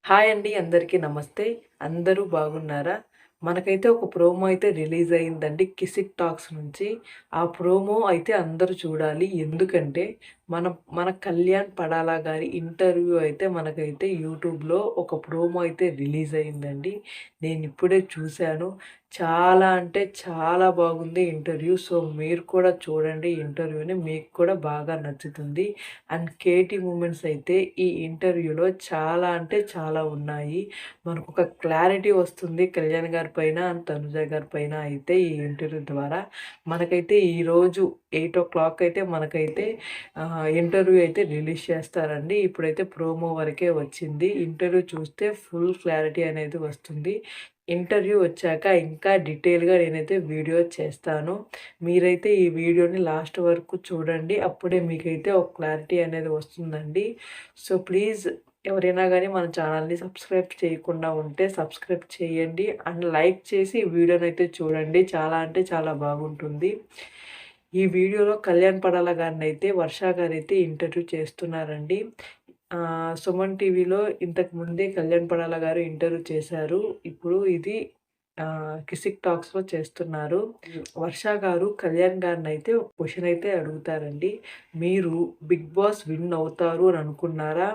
Hi అండి. అందరికీ నమస్తే. అందరూ బాగున్నారా? మనకైతే ఒక ప్రోమో అయితే రిలీజ్ అయిందండి 'కిసిక్ టాక్స్' నుంచి. ఆ ప్రోమో అయితే అందరూ చూడాలి. ఎందుకంటే మన కళ్యాణ్ పడాలా గారి ఇంటర్వ్యూ అయితే మనకైతే యూట్యూబ్‌లో ఒక ప్రోమో అయితే రిలీజ్ అయిందండి. నేనిప్పుడే చూశాను. చాలా అంటే చాలా బాగుంది ఇంటర్వ్యూ. సో, మీరు కూడా చూడండి ఇంటర్వ్యూని. మీకు కూడా బాగా నచ్చుతుంది. అండ్ కేటీ మూమెంట్స్ అయితే ఈ ఇంటర్వ్యూలో చాలా అంటే చాలా ఉన్నాయి. మనకొక క్లారిటీ వస్తుంది కళ్యాణ్ గారి పైన, అండ్ తనుజ గారి పైన అయితే ఈ ఇంటర్వ్యూ ద్వారా. మనకైతే ఈరోజు 8:00 అయితే మనకైతే ఇంటర్వ్యూ అయితే రిలీజ్ చేస్తారండి. ఇప్పుడైతే ప్రోమో వరకే వచ్చింది. ఇంటర్వ్యూ చూస్తే ఫుల్ క్లారిటీ అనేది వస్తుంది. ఇంటర్వ్యూ వచ్చాక ఇంకా డీటెయిల్‌గా నేనైతే వీడియో చేస్తాను. మీరైతే ఈ వీడియోని లాస్ట్ వరకు చూడండి. అప్పుడే మీకైతే ఒక క్లారిటీ అనేది వస్తుందండి. సో, ప్లీజ్ ఎవరైనా గానీ మన ఛానల్‌ని సబ్స్క్రైబ్ చేయకుండా ఉంటే సబ్స్క్రైబ్ చేయండి. అండ్ లైక్ చేసి ఈ వీడియోనైతే చూడండి. చాలా అంటే చాలా బాగుంటుంది. ఈ వీడియోలో కళ్యాణ్ పడాల గారినైతే వర్ష గారైతే ఇంటర్వ్యూ చేస్తున్నారండి. సుమన్ టీవీలో ఇంతకు ముందే కళ్యాణ్ పడాల గారు ఇంటర్వ్యూ చేశారు. ఇప్పుడు ఇది కిసిక్ టాక్స్‌లో చేస్తున్నారు. వర్ష గారు కళ్యాణ్ గారినైతే ఒక క్వెషన్ అయితే అడుగుతారండి. మీరు 'బిగ్ బాస్' విన్ అవుతారు అని అనుకున్నారా?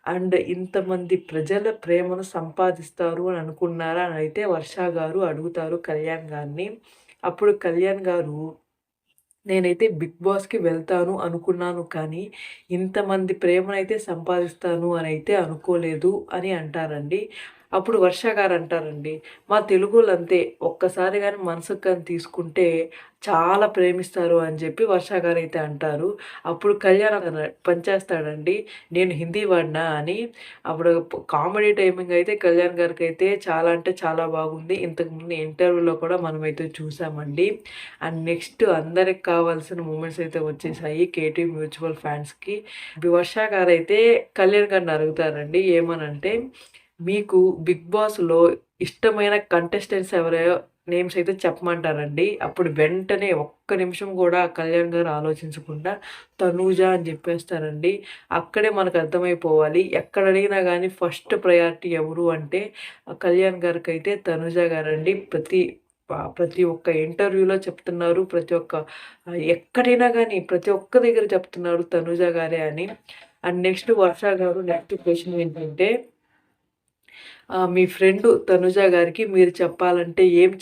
అండ్ ఇంతమంది ప్రజల ప్రేమను సంపాదిస్తారు అని అనుకున్నారా? అని అయితే వర్ష గారు అడుగుతారు కళ్యాణ్ గారిని. అప్పుడు కళ్యాణ్ గారు నేనైతే 'బిగ్ బాస్‌కి' వెళ్తాను అనుకున్నాను కానీ, ఇంతమంది ప్రేమనైతే సంపాదిస్తాను అనైతే అనుకోలేదు అని అంటారండి. అప్పుడు వర్ష గారంటారండి, మా తెలుగోళ్ళంతే ఒక్కసారి గాని మనసుకు గాని తీసుకుంటే చాలా ప్రేమిస్తారు అని చెప్పి వర్ష గారైతే అంటారు. అప్పుడు కళ్యాణ్ పంచేస్తాడండి, నేను హిందీ వాడినా అని. అప్పుడు కామెడీ టైమింగ్ అయితే కళ్యాణ్ గారికైతే చాలా అంటే చాలా బాగుంది. ఇంతకుముందు ఇంటర్వ్యూలో కూడా మనమైతే చూసామండి. అండ్ నెక్స్ట్ అందరికి కావాల్సిన మూమెంట్స్ అయితే వచ్చేసాయి కేటీ మ్యూచువల్ ఫ్యాన్స్‌కి. వర్ష గారైతే కళ్యాణ్ గారిని అడుగుతారండి ఏమనంటే, మీకు 'బిగ్ బాస్‌లో' ఇష్టమైన కంటెస్టెంట్స్ ఎవరో నేమ్స్ అయితే చెప్పమంటారండి. అప్పుడు వెంటనే ఒక్క నిమిషం కూడా కళ్యాణ్ గారు ఆలోచించకుండా 'తనూజ' అని చెప్పేస్తారండి. అక్కడే మనకు అర్థమైపోవాలి. ఎక్కడ అడిగినా గానీ ఫస్ట్ ప్రయారిటీ ఎవరు అంటే కళ్యాణ్ గారికైతే 'తనూజ' గారండి. ప్రతి ఒక్క ఇంటర్వ్యూలో చెప్తున్నారు. ఎక్కడైనా గానీ ప్రతి ఒక్క దగ్గర చెప్తున్నారు 'తనూజ' గారే అని. అండ్ నెక్స్ట్ వర్ష గారు నెక్స్ట్ క్వెషన్ ఏంటంటే మీ ఫ్రెండు తనుజ గారికి మీరు చెప్పాలంటే ఏం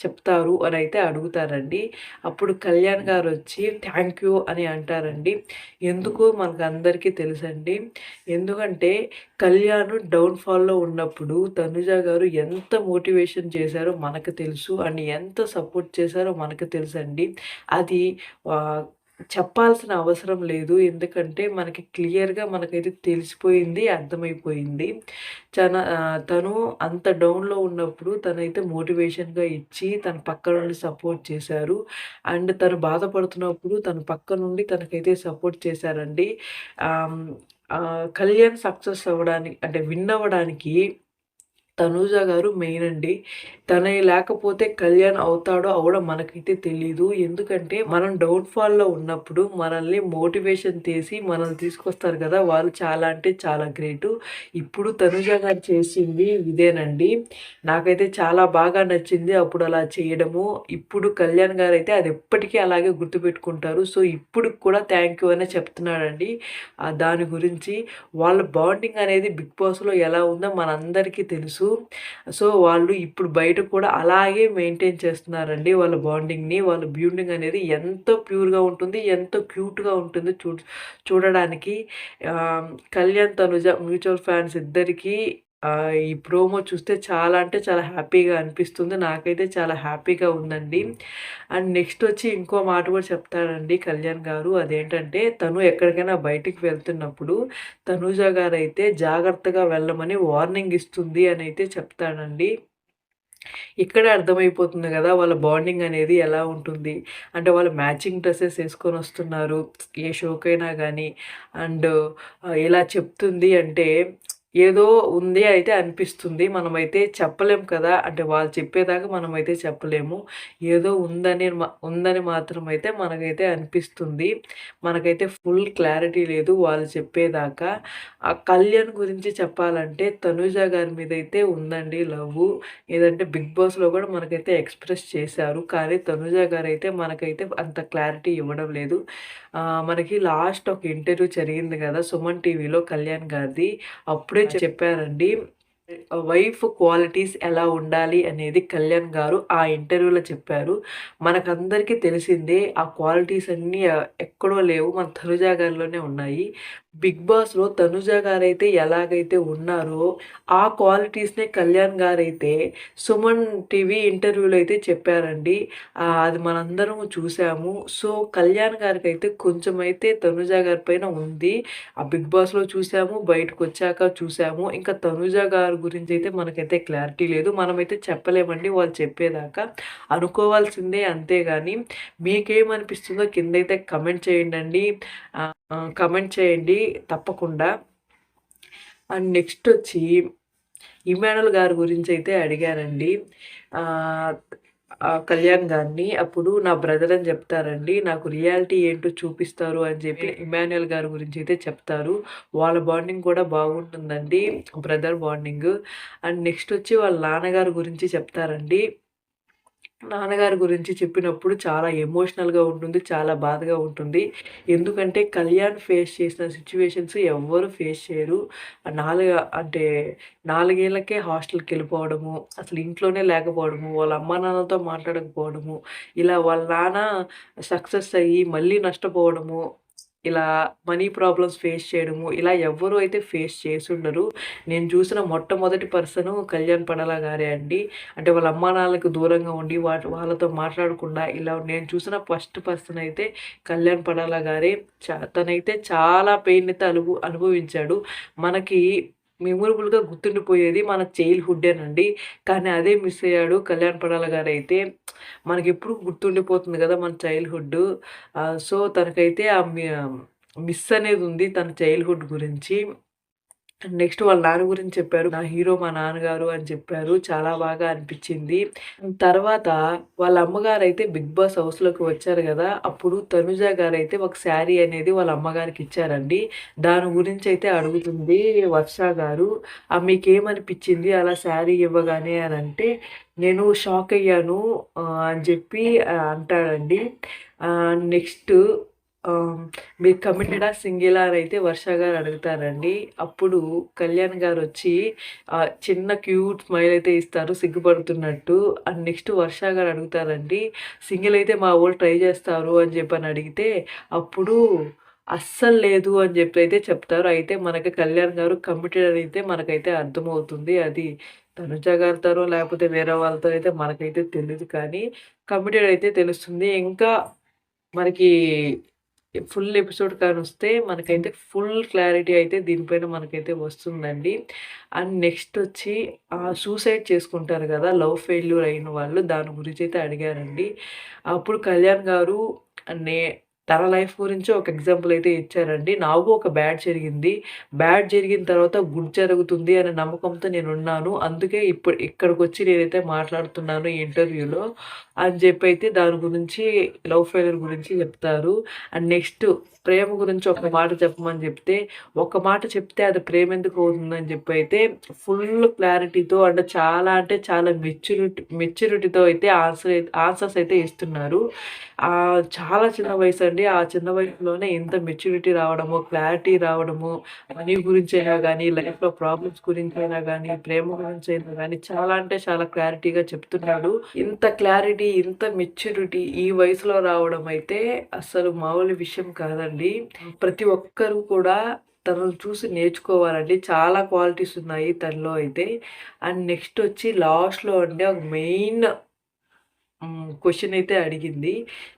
చెప్తారు అనైతే అడుగుతారండి. అప్పుడు కళ్యాణ్ గారొచ్చి థ్యాంక్ యూ అని అంటారండి. ఎందుకో మనకందరికీ తెలుసండి. ఎందుకంటే కళ్యాణ్ డౌన్‌ఫాల్‌లో ఉన్నప్పుడు తనుజ గారు ఎంత మోటివేషన్ చేశారో మనకు తెలుసు. అండ్ ఎంత సపోర్ట్ చేశారో మనకు తెలుసండి. అది ఆహ్, చెప్పాల్సిన అవసరం లేదు. ఎందుకంటే మనకి క్లియర్‌గా మనకైతే తెలిసిపోయింది, అర్థమైపోయింది. తను అంత డౌన్‌లో ఉన్నప్పుడు తనైతే మోటివేషన్‌గా ఇచ్చి తన పక్క నుండి సపోర్ట్ చేశారు. అండ్ తను బాధపడుతున్నప్పుడు తన పక్క నుండి తనకైతే సపోర్ట్ చేశారండి. ఆహ్, హ్మ్, కళ్యాణ్ సక్సెస్ అవ్వడానికి అంటే విన్ అవ్వడానికి తనూజ గారు మెయిన్ అండి. తను లేకపోతే కళ్యాణ్ అవుతాడో అవ్వడో మనకైతే తెలీదు. ఎందుకంటే మనం డౌన్‌ఫాల్‌లో ఉన్నప్పుడు మనల్ని మోటివేషన్ చేసి మనల్ని తీసుకొస్తారు కదా! వాళ్ళు చాలా అంటే చాలా గ్రేటు. ఇప్పుడు తనూజ గారు చేసింది ఇదేనండి. నాకైతే చాలా బాగా నచ్చింది అప్పుడు అలా చేయడము. ఇప్పుడు కళ్యాణ్ గారైతే అది ఎప్పటికీ అలాగే గుర్తుపెట్టుకుంటారు. సో, ఇప్పటికి కూడా థ్యాంక్ యూ అనే చెప్తున్నాడండి. దాని గురించి వాళ్ళ బాండింగ్ అనేది 'బిగ్ బాస్‌లో' ఎలా ఉందో మనందరికీ తెలుసు. సో, వాళ్ళు ఇప్పుడు బయట కూడా అలాగే మెయింటైన్ చేస్తున్నారండి వాళ్ళ బాండింగ్‌ని. వాళ్ళ బాండింగ్ అనేది ఎంతో ప్యూర్‌గా ఉంటుంది. ఎంతో క్యూట్‌గా ఉంటుంది చూడడానికి. కళ్యాణ్, తనుజ మ్యూచువల్ ఫ్యాన్స్ ఇద్దరికీ ఈ ప్రోమో చూస్తే చాలా అంటే చాలా హ్యాపీగా అనిపిస్తుంది. నాకైతే చాలా హ్యాపీగా ఉందండి. అండ్ నెక్స్ట్ వచ్చి ఇంకో మాట కూడా చెప్తాడండి కళ్యాణ్ గారు. అదేంటంటే తను ఎక్కడికైనా బయటికి వెళ్తున్నప్పుడు తనూజ గారైతే జాగ్రత్తగా వెళ్ళమని వార్నింగ్ ఇస్తుంది అనైతే చెప్తాడండి. ఇక్కడే అర్థమైపోతుంది గదా! వాళ్ళ బాండింగ్ అనేది ఎలా ఉంటుంది. అంటే వాళ్ళు మ్యాచింగ్ డ్రెసెస్ ఏసుకొనొస్తున్నారు. ఏ షోకైనా గానీ. అండ్ ఇలా చెప్తుంది అంటే ఏదో ఉంది అయితే అనిపిస్తుంది. మనమైతే చెప్పలేం కదా! అంటే వాళ్ళు చెప్పేదాకా మనమైతే చెప్పలేము. ఏదో ఉందని మాత్రం అయితే మనకైతే అనిపిస్తుంది. మనకైతే ఫుల్ క్లారిటీ లేదు వాళ్ళు చెప్పేదాకా. కళ్యాణ్ గురించి చెప్పాలంటే తనూజ గారి మీదైతే ఉందండి లవ్వు. ఏదంటే 'బిగ్ బాస్‌లో' కూడా మనకైతే ఎక్స్‌ప్రెస్ చేశారు. కానీ తనూజ గారైతే మనకైతే అంత క్లారిటీ ఇవ్వడం లేదు. మనకి లాస్ట్ ఒక ఇంటర్వ్యూ జరిగింది కదా! సుమన్ టీవీలో కళ్యాణ్ గారిది. అప్పుడే చెప్పారండి. వైఫ్ క్వాలిటీస్ ఎలా ఉండాలి అనేది కళ్యాణ్ గారు ఆ ఇంటర్వ్యూలో చెప్పారు. మనకందరికీ తెలిసిందే ఆ క్వాలిటీస్ అన్నీ ఎక్కడో లేవు. మన తనుజ గారిలోనే ఉన్నాయి. 'బిగ్ బాస్‌లో' తనుజ గారైతే ఎలాగైతే ఉన్నారో ఆ క్వాలిటీస్‌నే కళ్యాణ్ గారైతే సుమన్ టీవీ ఇంటర్వ్యూలో అయితే చెప్పారండి. అది మనందరం చూసాము. సో, కళ్యాణ్ గారికైతే కొంచెమైతే తనుజ గారి పైన ఉంది. ఆ 'బిగ్ బాస్‌లో' చూసాము, బయటకొచ్చాక చూసాము. ఇంకా తనుజ గారి గురించయితే మనకైతే క్లారిటీ లేదు. మనమైతే చెప్పలేమండి వాళ్ళు చెప్పేదాకా. అనుకోవాల్సిందే అంతే గాని, మీకేమనిపిస్తుందో కిందైతే కమెంట్ చేయండండి. కమెంట్ చేయండి తప్పకుండా. అండ్ నెక్స్టొచ్చి ఇమానుల్ గారి గురించయితే అడిగారండి. ఆహ్, కళ్యాణ్ గారిని. అప్పుడు నా బ్రదర్ అని చెప్తారండి. నాకు రియాలిటీ ఏంటో చూపిస్తారు అని చెప్పి ఇమాన్యుయల్ గారి గురించయితే చెప్తారు. వాళ్ళ బాండింగ్ కూడా బాగుంటుందండి. Brother bonding. అండ్ నెక్స్టొచ్చి వాళ్ళ నాన్నగారి గురించి చెప్తారండి. నాన్నగారి గురించి చెప్పినప్పుడు చాలా ఎమోషనల్‌గా ఉంటుంది. చాలా బాధగా ఉంటుంది. ఎందుకంటే కళ్యాణ్ ఫేస్ చేసిన సిట్యుయేషన్స్ ఎవ్వరు ఫేస్ చేయరు. అంటే 4 ఏళ్లకే హాస్టల్‌కెళ్ళిపోవడము, అసలు ఇంట్లోనే లేకపోవడము, వాళ్ళ అమ్మానాన్నలతో మాట్లాడకపోవడము, ఇలా వాళ్ళ నాన్న సక్సెస్ అయ్యి మళ్ళీ నష్టపోవడము, ఇలా మనీ ప్రాబ్లమ్స్ ఫేస్ చేయడము, ఇలా ఎవ్వరు అయితే ఫేస్ చేసుండరు. నేను చూసిన మొట్టమొదటి పర్సను కళ్యాణ్ పడాల గారే అండి. అంటే వాళ్ళ అమ్మానాన్నలకు దూరంగా ఉండి వాళ్ళతో మాట్లాడకుండా ఇలా నేను చూసిన ఫస్ట్ పర్సన్ అయితే కళ్యాణ్ పడాల గారే. తనైతే చాలా పెయిన్ అయితే అనుభవించాడు. మనకి మెమరబుల్‌గా గుర్తుండిపోయేది మన చైల్డ్‌హుడ్డేనండి. కానీ అదే మిస్ అయ్యాడు కళ్యాణ్ పడాల గారైతే. మనకెప్పుడు గుర్తుండిపోతుంది గదా! మన చైల్డ్‌హుడ్డు. సో, తనకైతే మిస్ అనేది ఉంది తన చైల్డ్‌హుడ్ గురించి. నెక్స్ట్ వాళ్ళ నాన్న గురించి చెప్పారు. నా హీరో మా నాన్నగారు అని చెప్పారు. చాలా బాగా అనిపిచ్చింది. తర్వాత వాళ్ళ అమ్మగారైతే 'బిగ్ బాస్' హౌస్‌లోకి వచ్చారు గదా! అప్పుడు తనుజ గారైతే ఒక శారీ అనేది వాళ్ళ అమ్మగారికి ఇచ్చారండి. దాని గురించయితే అడుగుతుంది వర్ష గారు. మీకేమనిపిచ్చింది అలా శారీ ఇవ్వగానే అనంటే, నేను షాక్ అయ్యాను అని చెప్పి అంటాడండి. నెక్స్ట్ ఆహ్, మీరు కమిటెడా? సింగిలా? అనైతే వర్ష గారు అడుగుతారండి. అప్పుడు కళ్యాణ్ గారొచ్చి చిన్న క్యూట్ స్మైల్ అయితే ఇస్తారు సిగ్గుపడుతున్నట్టు. అండ్ నెక్స్ట్ వర్ష గారు అడుగుతారండి. సింగిల్ అయితే మా వోళ్ళు ట్రై చేస్తారు అని చెప్పని అడిగితే, అప్పుడు అస్సలు లేదు అని చెప్పి అయితే చెప్తారు. అయితే మనకి కళ్యాణ్ గారు కమిటెడ్ అని అయితే మనకైతే అర్థమవుతుంది. అది తనుజ గారితోనో లేకపోతే వేరే వాళ్ళతో అయితే మనకైతే తెలీదు కానీ, కమిటెడ్ అయితే తెలుస్తుంది. ఇంకా మనకి ఫుల్ ఎపిసోడ్ కానొస్తే మనకైతే ఫుల్ క్లారిటీ అయితే దీనిపైన మనకైతే వస్తుందండి. అండ్ నెక్స్టొచ్చి సూసైడ్ చేసుకుంటారు గదా! లవ్ ఫెయిల్యూర్ అయిన వాళ్ళు దాని గురించయితే అడిగారండి. అప్పుడు కళ్యాణ్ గారు నే తన లైఫ్ గురించి ఒక ఎగ్జాంపుల్ అయితే ఇచ్చారండి. నాకు ఒక బ్యాడ్ జరిగింది. బ్యాడ్ జరిగిన తర్వాత గుడ్ జరుగుతుంది అనే నమ్మకంతో నేనున్నాను. అందుకే ఇక్కడికొచ్చి నేనైతే మాట్లాడుతున్నాను ఈ ఇంటర్వ్యూలో అని జెప్పైతే దాని గురించి లవ్ ఫెయిల్యూర్ గురించి చెప్తారు. అండ్ నెక్స్ట్ ప్రేమ గురించి ఒక మాట చెప్పమని చెప్తే, ఒక మాట చెప్తే అది ప్రేమెందుకు అవుతుందని చెప్పైతే ఫుల్ క్లారిటీతో అంటే చాలా మెచ్యూరిటీతో అయితే ఆన్సర్స్ అయితే ఇస్తున్నారు. చాలా చిన్న వయసండి. ఆ చిన్న వయసులోనే ఇంత మెచ్యూరిటీ రావడము, క్లారిటీ రావడము, మనీ గురించైనా గానీ, లైఫ్‌లో ప్రాబ్లమ్స్ గురించైనా గానీ, ప్రేమ గురించైనా గానీ చాలా అంటే చాలా క్లారిటీగా చెప్తున్నాడు. ఇంత క్లారిటీ, ఇంత మెచ్యూరిటీ ఈ వయసులో రావడం అయితే అస్సలు మామూలు విషయం కాదండి. ప్రతి ఒక్కరు కూడా తనను చూసి నేర్చుకోవాలండి. చాలా క్వాలిటీస్ ఉన్నాయి తనలో అయితే. అండ్ నెక్స్టొచ్చి లాస్ట్‌లో అండి ఒక మెయిన్ క్వెషన్ అయితే అడిగింది.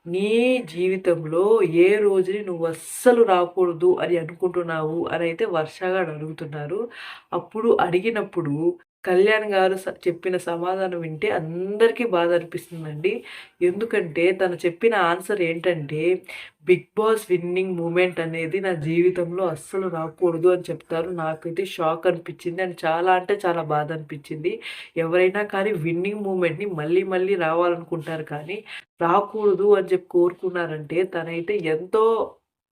నీ జీవితంలో ఏ రోజుని నువ్వు అస్సలు రాకూడదు అని అనుకుంటున్నావు అనైతే వర్ష గారు అడుగుతున్నారు. అప్పుడు అడిగినప్పుడు కళ్యాణ్ గారు చెప్పిన సమాధానం వింటే అందరికీ బాధ అనిపిస్తుందండి. ఎందుకంటే తను చెప్పిన ఆన్సర్ ఏంటంటే, 'బిగ్ బాస్' విన్నింగ్ మూమెంట్ అనేది నా జీవితంలో అస్సలు రాకూడదు అని చెప్తారు. నాకైతే షాక్ అనిపించింది. అండ్ చాలా అంటే చాలా బాధ అనిపించింది. ఎవరైనా కానీ విన్నింగ్ మూమెంట్‌ని మళ్ళీ మళ్ళీ రావాలనుకుంటారు కానీ, రాకూడదు అని చెప్పి కోరుకున్నారంటే తనైతే ఎంతో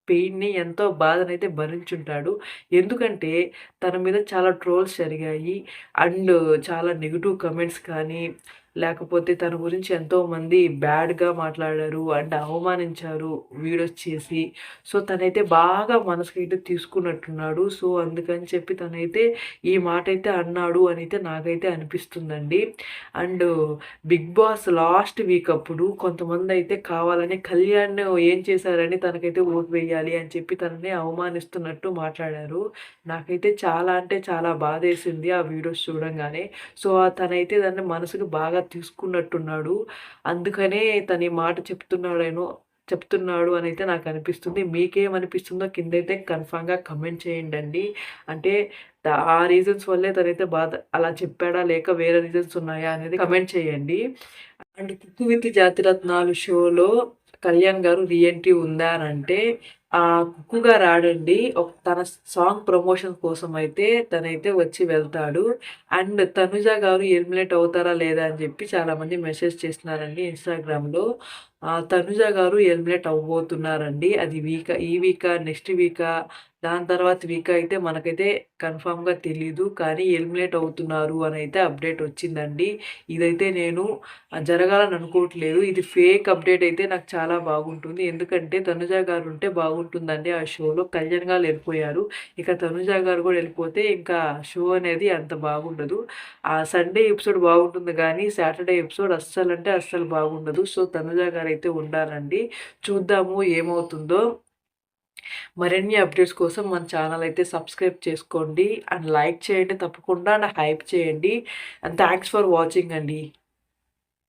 పెయిన్‌ని, ఎంతో బాధనైతే భరించుంటాడు. ఎందుకంటే తన మీద చాలా ట్రోల్స్ జరిగాయి. అండ్ చాలా నెగెటివ్ కామెంట్స్ కానీ, లేకపోతే తన గురించి ఎంతోమంది బ్యాడ్‌గా మాట్లాడారు అండ్ అవమానించారు వీడియోస్ చేసి. సో, తనైతే బాగా మనసుకైతే తీసుకున్నట్టున్నాడు. సో, అందుకని చెప్పి తనైతే ఈ మాటైతే అన్నాడు అనైతే నాకైతే అనిపిస్తుందండి. And 'Bigg Boss' last week అప్పుడు కొంతమందైతే కావాలని కళ్యాణ్ ఏం చేశారని తనకైతే ఓటు వేయాలి అని చెప్పి తనని అవమానిస్తున్నట్టు మాట్లాడారు. నాకైతే చాలా అంటే చాలా బాధేసింది ఆ వీడియోస్ చూడంగానే. సో, తనైతే దాన్ని మనసుకు బాగా తీసుకున్నట్టున్నాడు. అందుకనే తను ఈ మాట చెప్తున్నాడు అనైతే నాకనిపిస్తుంది. మీకేమనిపిస్తుందో కిందైతే కన్ఫర్మ్‌గా కమెంట్ చేయండండి. అంటే ఆ రీజన్స్ వల్లే తనైతే అలా చెప్పాడా? లేక వేరే రీజన్స్ ఉన్నాయా? అనేది కమెంట్ చేయండి. అండ్ 'కుక్కు విత్ జాతిరత్నాలు' షోలో కళ్యాణ్ గారు రీ ఎంట్రీ ఉందా అనంటే, కుక్కు గారు రాడండి. తన సాంగ్ ప్రమోషన్ కోసం అయితే తనైతే వచ్చి వెళ్తాడు. అండ్ తనుజ గారు ఎలిమినేట్ అవుతారా లేదా అని చెప్పి చాలామంది మెసేజ్ చేస్తున్నారండి ఇన్‌స్టాగ్రామ్‌లో. తనుజ గారు ఎలిమినేట్ అవ్వబోతున్నారండి. అది ఈ వీకా, నెక్స్ట్ వీకా, దాని తర్వాత వీక్ అయితే మనకైతే కన్ఫర్మ్‌గా తెలీదు. కానీ ఎలిమినేట్ అవుతున్నారు అనైతే అప్డేట్ వచ్చిందండి. ఇదైతే నేను జరగాలని అనుకోవట్లేదు. ఇది ఫేక్ అప్డేట్ అయితే నాకు చాలా బాగుంటుంది. ఎందుకంటే తనుజ గారు ఉంటే బాగుంటుందండి ఆ షోలో. కళ్యాణ్ గారు వెళ్ళిపోయారు. ఇక తనుజ గారు కూడా వెళ్ళిపోతే ఇంకా షో అనేది అంత బాగుండదు. ఆ సండే ఎపిసోడ్ బాగుంటుంది కానీ సాటర్డే ఎపిసోడ్ అస్సలంటే అస్సలు బాగుండదు. సో, తనుజ గారైతే ఉండాలండి. చూద్దాము ఏమవుతుందో. మరిన్ని అప్డేట్స్ కోసం మన ఛానల్ అయితే సబ్స్క్రైబ్ చేసుకోండి. అండ్ లైక్ చేయండి తప్పకుండా. అండ్ హైప్ చేయండి. అండ్ థ్యాంక్స్ ఫర్ వాచింగ్ అండి.